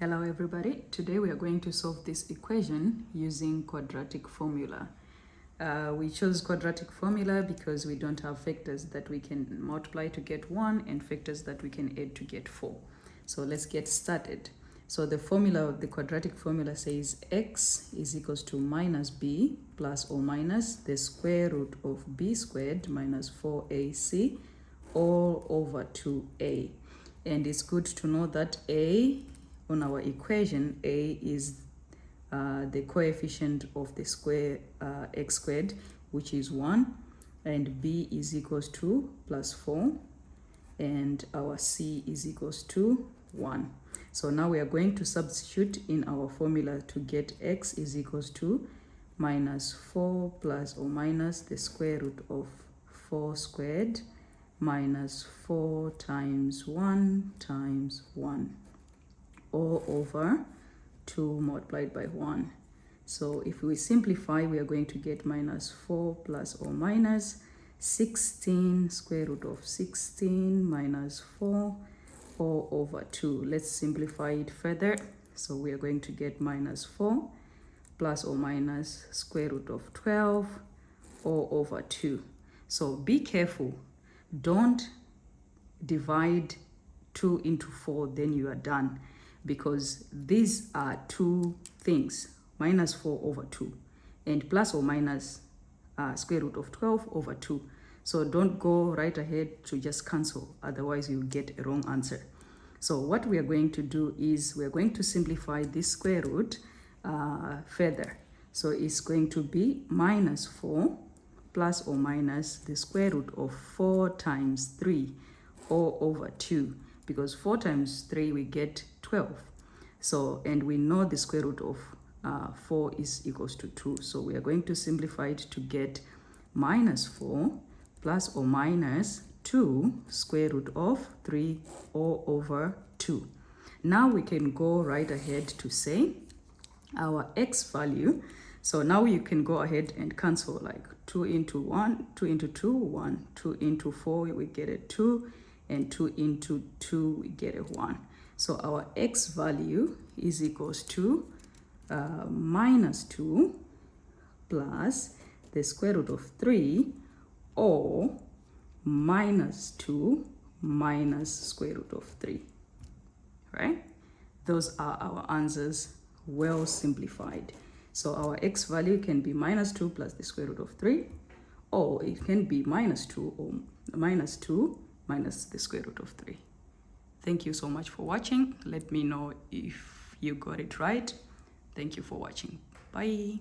Hello everybody, today we are going to solve this equation using quadratic formula. We chose quadratic formula because we don't have factors that we can multiply to get 1 and factors that we can add to get 4. So let's get started. So the formula of the quadratic formula says x is equals to minus b plus or minus the square root of b squared minus 4ac all over 2a. And it's good to know that a on our equation, a is the coefficient of the square x squared, which is 1, and b is equals to plus 4, and our c is equals to 1. So now we are going to substitute in our formula to get x is equals to minus 4 plus or minus the square root of 4 squared minus 4 times 1 times 1. All over 2 multiplied by 1. So if we simplify, we are going to get minus 4 plus or minus 16 square root of 16 minus 4 all over 2. Let's simplify it further. So we are going to get minus 4 plus or minus square root of 12 all over 2. So be careful. Don't divide 2 into 4, then you are done. Because these are two things, minus 4 over 2 and plus or minus square root of 12 over 2. So don't go right ahead to just cancel, otherwise you'll get a wrong answer. So what we are going to do is we are going to simplify this square root further. So it's going to be minus 4 plus or minus the square root of 4 times 3 all over 2. Because 4 times 3 we get 12. So, and we know the square root of 4 is equals to 2. So we are going to simplify it to get minus 4 plus or minus 2 square root of 3 all over 2. Now we can go right ahead to say our x value. So now you can go ahead and cancel, like 2 into 1, 2 into 2, 1, 2 into 4, we get a 2. And 2 into 2, we get a 1. So our x value is equals to minus 2 plus the square root of 3 or minus 2 minus square root of 3. Right? Those are our answers, well simplified. So our x value can be minus 2 plus the square root of 3, or it can be minus 2 or minus 2 minus the square root of 3. Thank you so much for watching. Let me know if you got it right. Thank you for watching. Bye.